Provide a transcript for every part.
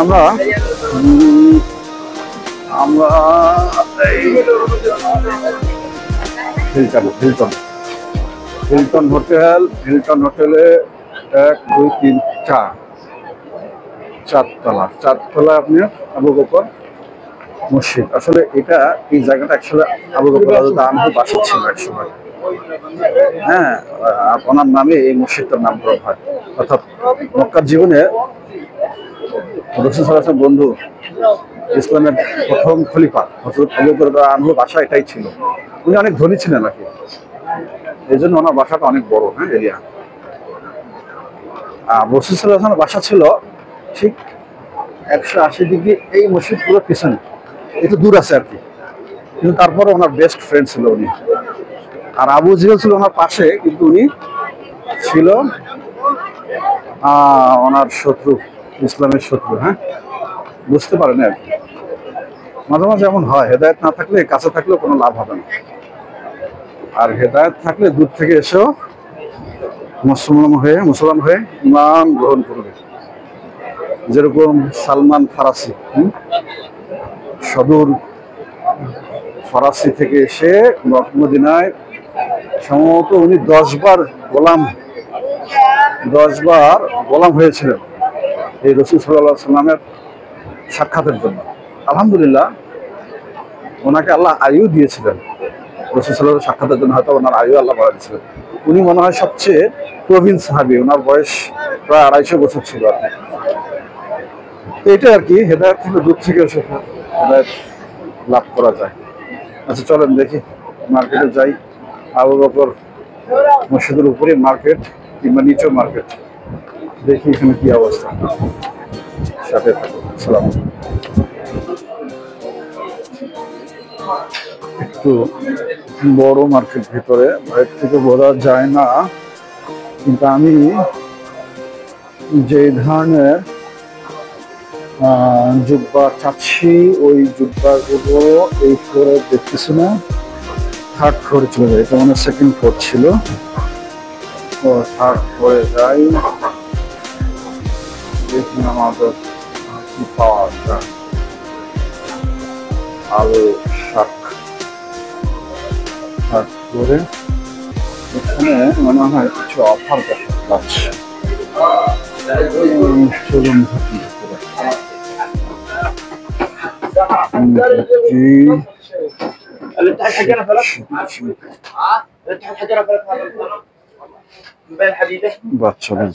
আমরা আমরা Hilton Hilton Hilton হোটেলে 1 2 3 4 চারতলা আপনি আবু বকর মসজিদ। আসলে এটা এই জায়গাটা আসলে আবু বকর রাদিয়াল্লাহু আনহু বাসা ছিল একসময়। হ্যাঁ, ওনার নামে এই মসজিদটার নামকরণ হয়। অর্থাৎ মক্কার জীবনে রাসূল সাল্লাল্লাহু আলাইহি ওয়াসাল্লাম বন্ধু ইসলামের প্রথম খলিফা হযরত আবু বকর রাদিয়াল্লাহু আনহুর বাসা এটাই ছিল। উনি অনেক ধনী ছিলেন নাকি, এই জন্য ওনার বাসাটা অনেক বড়। হ্যাঁ, এরিয়া। রাসূল সাল্লাল্লাহু আলাইহি ওয়াসাল্লামের বাসা ছিল ঠিক 180 ডিগ্রি এই মসজিদ পুরো পিছনে, একটু দূর আছে আর কি, কিন্তু তারপরে ওনার বেস্ট ফ্রেন্ড ছিল উনি। আর আবু জেহেল ছিল ওনার পাশে, কিন্তু উনি ছিল ওনার শত্রু, ইসলামের শত্রু। হ্যাঁ, বুঝতে পারেন আর কি। মাঝে মাঝে এমন হয়, হেদায়েত না থাকলে কাছে থাকলেও কোনো লাভ হবে না, আর হেদায়েত থাকলে দূর থেকে এসেও মুসলমান হয়ে ইমান গ্রহণ করবে। যেরকম সালমান ফারাসি, সদূর ফরাসি থেকে এসে মদিনায় সম্ভবত উনি 10 বার গোলাম হয়েছিলেন এই রাসূল সাল্লাল্লাহু আলাইহি ওয়াসাল্লামের সাক্ষাতের জন্য। আলহামদুলিল্লাহ, ওনাকে আল্লাহ আয়ু দিয়েছিলেন রাসূল সাল্লাল্লাহু আলাইহি সাক্ষাতের জন্য, হয়তো ওনার আয়ু আল্লাহ বাড়া দিয়েছিলেন। উনি মনে হয় সবচেয়ে প্রবীণ সাহাবী, ওনার বয়স প্রায় 250 বছর ছিল আর কি। এটা আর কি, হেদায়েত থেকে দূর থেকে এসে হেদায়েত লাভ করা যায়। আচ্ছা, চলেন দেখি, মার্কেটে যাই। আবু বকর মসজিদের উপরে মার্কেট কিংবা নিচেও মার্কেট, দেখি এখানে কি অবস্থা। সাথে থাকুন। সালাম। একটু বড় মার্কেট, ভিতরে বাইরে থেকে বোঝা যায় না, কিন্তু আমি যে ধরনের জুব্বা চাচ্ছি ওই জুব্বাগুলো এই ফ্লোরে দেখতেছি না, 3rd ফ্লোরে চলে যায়। এটা মানে 2nd ফ্লোর ছিল, তো 3rd ফ্লোরে যাই, দেখি আমাদের কি পাওয়া যায়। আলু শাক 3rd ফ্লোরে, এখানে মনে হয় কিছু অফার দেখা যাচ্ছে। চলুন বাচ্চাদের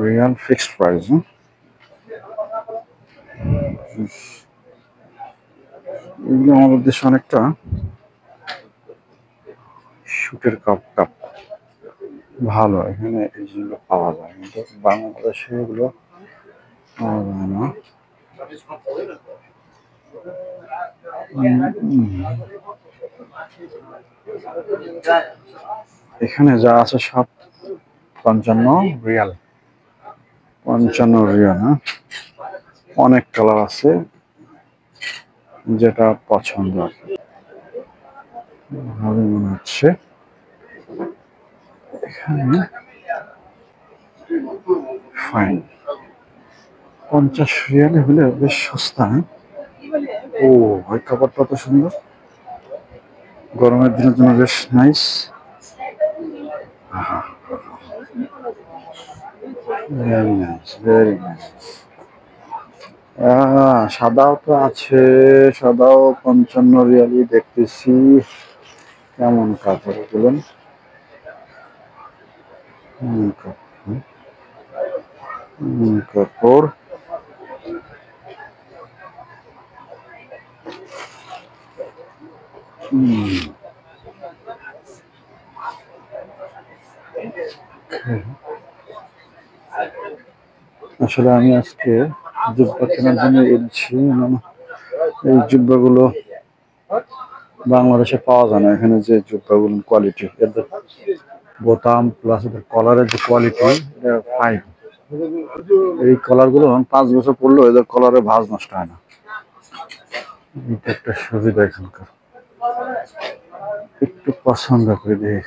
রিয়াল ফিক্সড প্রাইস। এগুলো আমাদের দেশে অনেকটা শুটের কাপ ভালো, এখানে এই যেগুলো পাওয়া যায়, কিন্তু বাংলাদেশে এগুলো পাওয়া যায় না। এখানে যা আছে সব 55 রিয়াল। 55 রিয়াল। হ্যাঁ, অনেক কালার আছে, যেটা পছন্দ ভালো মনে হচ্ছে। এখানে ফাইন 50 রিয়ালে হলে বেশ সস্তা। ও, ওই কাপড়টা তো সুন্দর, গরমের দিনের জন্য বেশ nice. Very nice, very nice. সাদাও তো আছে, সাদাও 55 রিয়ালই দেখতেছি। কেমন কাপড় বলুন? কাপড় আসলে আমি আজকে জুব্বা কেনার জন্য এনেছি। এই জুব্বাগুলো বাংলাদেশে পাওয়া যায় না। এখানে যে জুব্বাগুলো কোয়ালিটি, এদের বোতাম প্লাস এদের কলারের যে কোয়ালিটি, এটা ফাইন। এই কলারগুলো 5 বছর পরলেও এদের কলারে ভাঁজ নষ্ট হয় না। এটা একটা সুবিধা এখানকার, একটু পছন্দ করে দিয়ে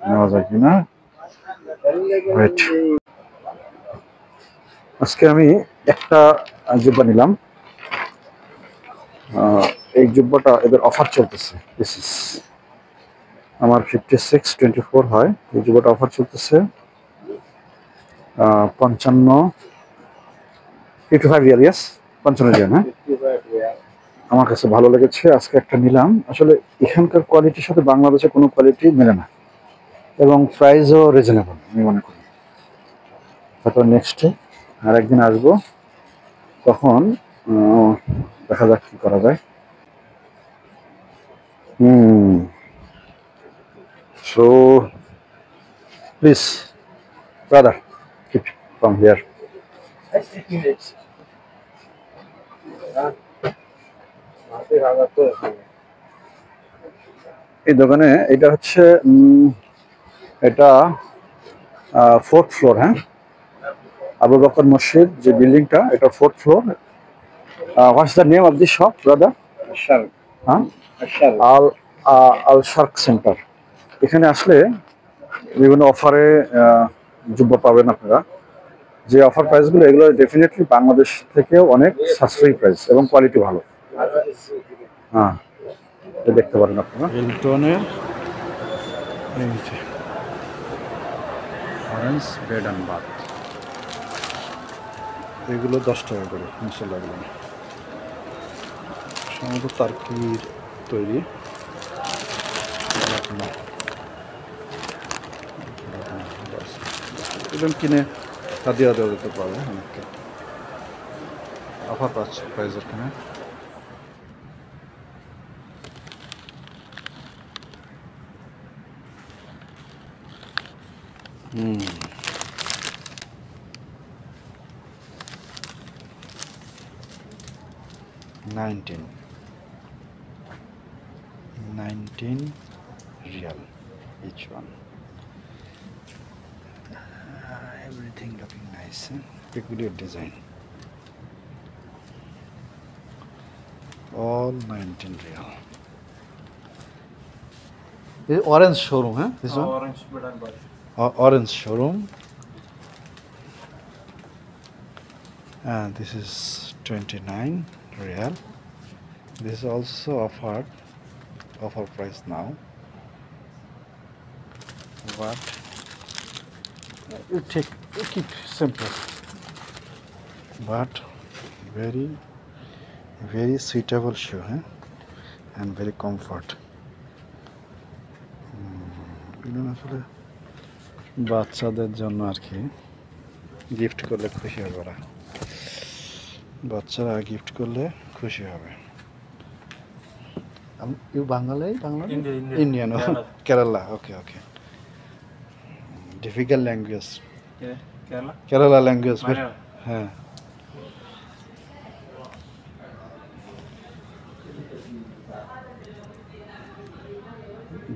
নেওয়া যায় কিনা। রাইট, আজকে আমি একটা জুব্বা নিলাম। এই জুব্বাটা এদের অফার চলতেছে। দিস ইস আমার 56-24 হয়। এই জুব্বাটা অফার চলতেছে 55, 55 রিয়াল। ইয়াস, 55 রিয়াল। হ্যাঁ, আমার কাছে ভালো লেগেছে, আজকে একটা নিলাম। আসলে এখানকার কোয়ালিটির সাথে বাংলাদেশে কোনো কোয়ালিটি মেলে না, এবং প্রাইসও রিজনেবল আমি মনে করি। তারপর নেক্সটে আর একদিন আসবো, তখন দেখা যাক কি করা যায়। So please brother, keep from here. এই দোকানে এটা হচ্ছে এটা 4th ফ্লোর। হ্যাঁ, আবু বকর মসজিদ যে বিল্ডিংটা, এটা 4th floor. What's the name of this shop brother? হ্যাঁ, আল আল শার্ক সেন্টার। এখানে আসলে বিভিন্ন অফারে জুব্বা পাবেন আপনারা। যে অফার প্রাইসগুলো, এগুলো ডেফিনেটলি বাংলাদেশ থেকেও অনেক সাশ্রয়ী প্রাইস এবং কোয়ালিটি ভালো। হ্যাঁ, দেখতে পারেন আপনারা। হিলটনের অরেঞ্জ বেড অ্যান্ড বাথ, এগুলো 10 টাকা করে মশলাগুলো, সম্ভবত তার্কির তৈরি। এরকম কিনে হাদিয়া দেওয়া যেতে পারে অনেককে, অফার পাচ্ছে প্রাইজের কিনে। $19 real each one. Everything looking nice, peculiar design. All 19 real. This orange showroom, huh? This one? Orange bed and bath. Orange showroom. This is 29 real. This is also offer price now. But you keep simple, but very very suitable shoe, and very comfort. আসলে বাচ্চাদের জন্য আর কি gift করলে খুশি হবে ওরা, বাচ্চারা gift করলে খুশি হবে। You Bangali? Indian, Kerala. Okay okay, difficult language. Kerala language. হ্যাঁ,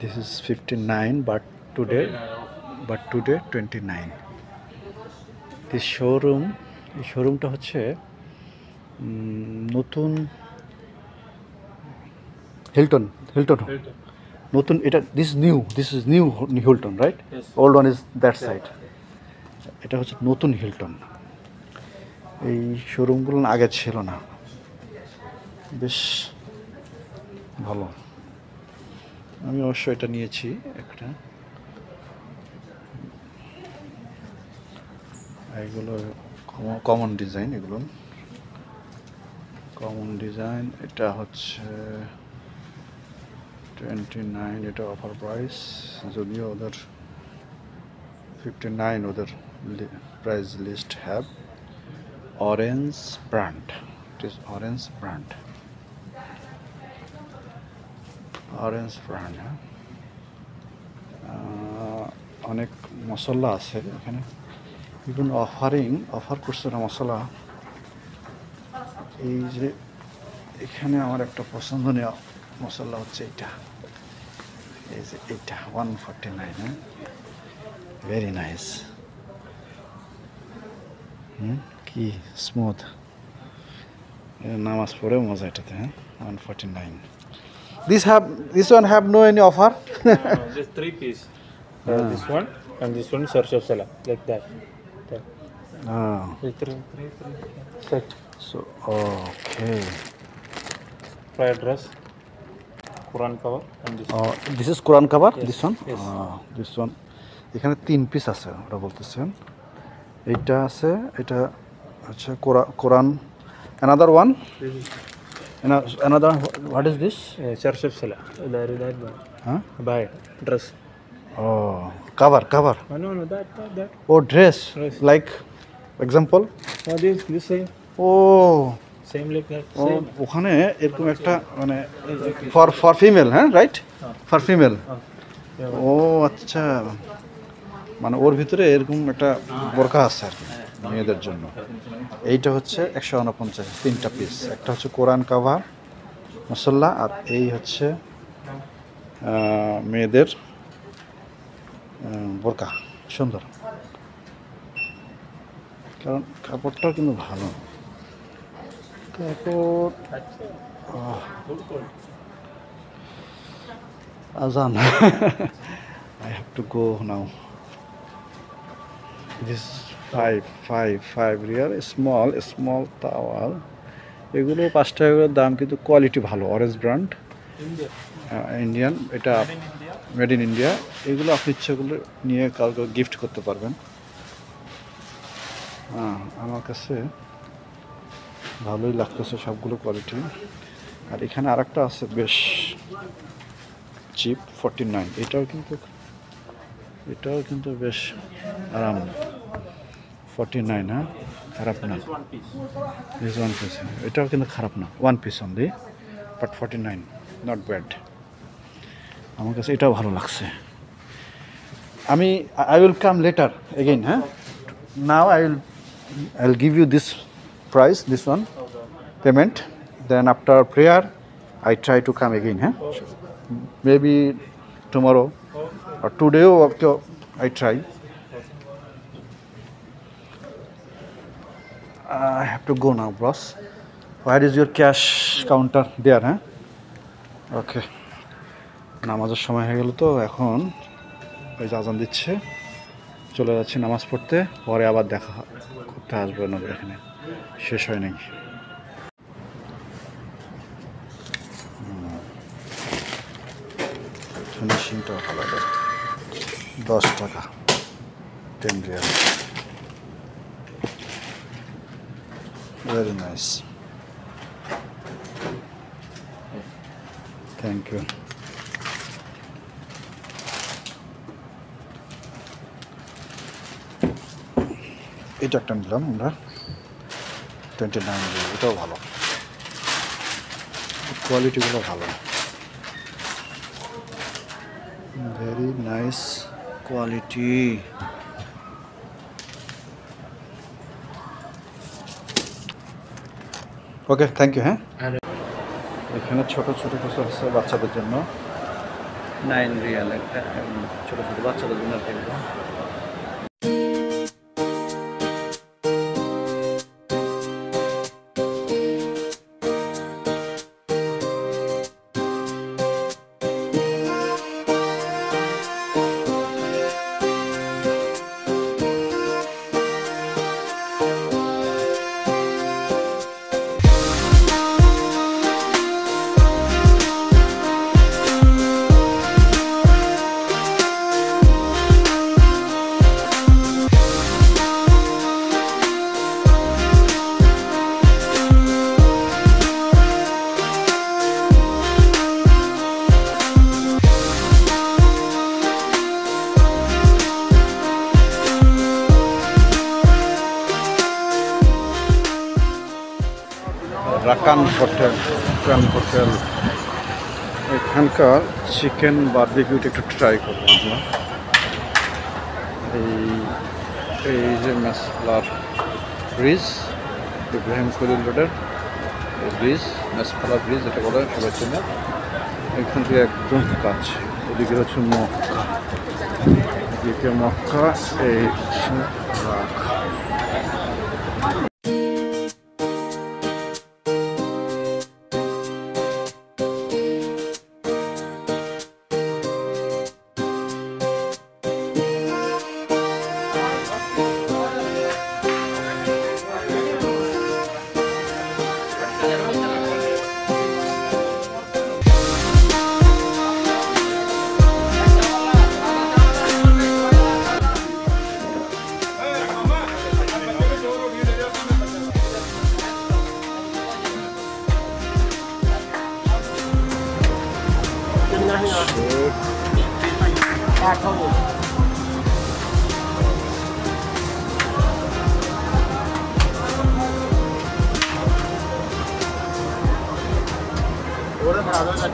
this is 59 but today 29. this showroom, এই শোরুমটা হচ্ছে নতুন হিলটন নতুন, এটা this is new Hilton, right? Old one is that side. এটা হচ্ছে নতুন হিলটন। এই শোরুমগুলো আগে ছিল না, বেশ ভালো। আমি অবশ্য এটা নিয়েছি একটা। এগুলো কমন ডিজাইন, এগুলো কমন ডিজাইন। এটা হচ্ছে 29, এটা অফার প্রাইস, যদিও ওদের 59 ওদের price list have. Orange brand, it is orange brand, orange brand. অনেক মশলা আছে এখানে, ইভেন অফার করছে না মশলা। এই যে এখানে আমার একটা পছন্দনীয় মশলা হচ্ছে এইটা, এই যে এইটা 149। Very nice. কি স্মুথ, নামাজ পড়ে মজা এটাতে, হ্যাঁ। 149. This one have no any offer. Just 3 piece. This one and this one search of salah like that. Oh. Three set. So okay. Fried rice, Quran cover and this. This is Quran cover. Yes, This one. yes. This one. এখানে 3 piece আছে ওরা বলতেছেন। এইটা আছে, এটা আচ্ছা কোরআন। Another one. Another. What is this? Search of salah. That one. Huh? Buy dress. Oh, cover. No, that. Oh, dress. Dress. Like example. This same. Oh. Same like that. O Same. ওখানে এরকম একটা মানে for female, হ্যাঁ, right, for female. ও আচ্ছা, মানে ওর ভিতরে এরকম একটা বোরকা আছে আর কি মেয়েদের জন্য। এইটা হচ্ছে 149, 3টা পিস। একটা হচ্ছে কোরআন কাভার মশলা, আর এই হচ্ছে মেয়েদের বোরকা। সুন্দর, কারণ কাপড়টাও কিন্তু ভালো। Azan. I have to go now. This 5 real, small towel. এগুলো 5 টাকা করে দাম, কিন্তু কোয়ালিটি ভালো। অরেঞ্জ ব্র্যান্ড, ইন্ডিয়ান, এটা মেড ইন ইন্ডিয়া। এগুলো আপনি ইচ্ছা করলে নিয়ে কাউকে গিফট করতে পারবেন। আমার কাছে ভালোই লাগতেছে সবগুলো কোয়ালিটি। আর এখানে আরেকটা আছে বেশ চিপ, 49। এটাও কিন্তু বেশ আরাম। 49, হ্যাঁ, খারাপ না। This one piece, এটাও কিন্তু খারাপ না। 1 piece only, but 49, not bad. আমার কাছে এটাও ভালো লাগছে। I will come later again, হ্যাঁ। Now I'll give you this price, this one payment, then after prayer I try to come again, huh? Maybe tomorrow or today, okay, I try. I have to go now, boss. Where is your cash counter? There, huh? Okay. নামাজের সময় হয়ে গেল, তো এখন ওই যে আজান দিচ্ছে, চলে যাচ্ছি নামাজ পড়তে। পরে আবার দেখা করতে আসবো না, এখানে শেষ হয় নাই। ফিনিশিংটা ভালো, 10 টাকা, 10 রিয়াল। Very nice, thank you. এটা একটা নিলাম আমরা, 29 রিয়াল। এটাও ভালো, কোয়ালিটিগুলো ভালো, very nice quality. Okay, thank you. হ্যাঁ, এখানে ছোট ছোট কিছু আছে বাচ্চাদের জন্য, 9 রিয়াল একটা, ছোট ছোট বাচ্চাদের জন্য একটা। রাকান হোটেল, এখানকার চিকেন বারবিকিউটা একটু ট্রাই করবো আমরা। এই যে মেসপ্লার ব্রিজ, ইব্রাহিম খলিল রোডের ব্রিজ, মেসপ্লার ব্রিজ এটা বলে সবাই চেনে। এখান থেকে একদম কাছে, এদিকে হচ্ছে মক্কা, এদিকে মক্কা, এই রাখা। আজকে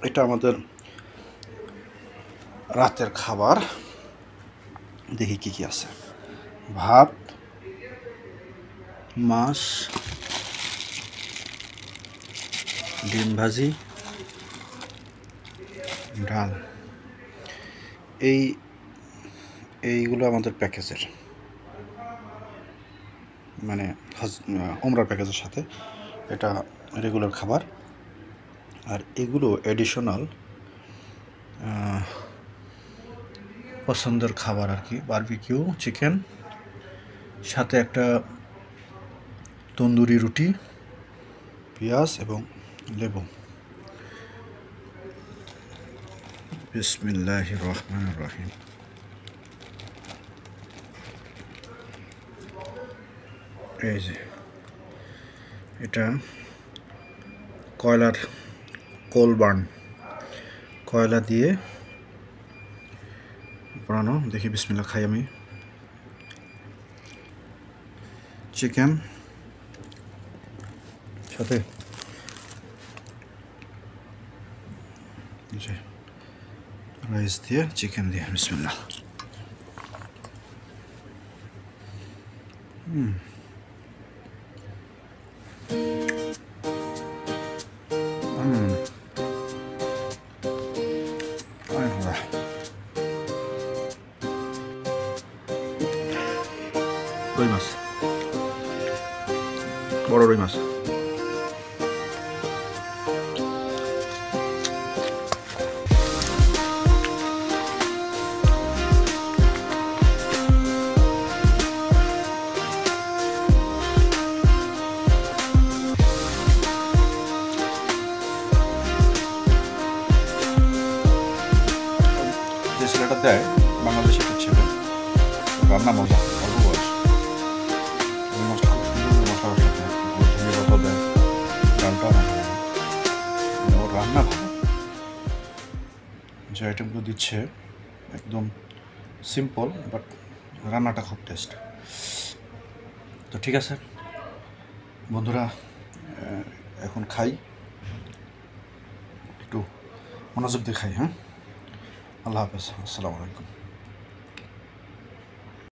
এটা আমাদের রাতের খাবার। দেখি কি কি আছে। ভাত, মাছ, ডিম ভাজি, ডাল। এইগুলো আমাদের প্যাকেজের, মানে ওমরার প্যাকেজের সাথে এটা রেগুলার খাবার। আর এগুলো এডিশনাল পছন্দের খাবার আর কি। বারবিকিউ চিকেন, সাথে একটা তন্দুরি রুটি, পেঁয়াজ এবং লেবু। বিসমিল্লাহির রহমানির রহিম। এই যে এটা কয়লার কোল বার্ন, কয়লা দিয়ে বানানো। দেখি বিসমিল্লাহ খাই আমি। চিকেন সাথে রাইস দিয়ে, চিকেন দিয়ে। বিসমিল্লাহ। রুই মাছ, বড় রুই মাছ। যে ছেলেটা দেয় বাংলাদেশের একটা ছেলে, রান্না মজা, অল্প বয়স। রুই মাছটা খুব সুন্দর মশলার সাথে ধনিয়া পাতা দেয়, ডালটাও রান্না করে। ওর রান্না ভালো। যে আইটেমগুলো দিচ্ছে একদম সিম্পল, বাট রান্নাটা খুব টেস্ট। তো ঠিক আছে বন্ধুরা, এখন খাই, একটু মনোযোগ দিয়ে খাই। হ্যাঁ, আল্লাহ হাফেজ, আসসালামু আলাইকুম।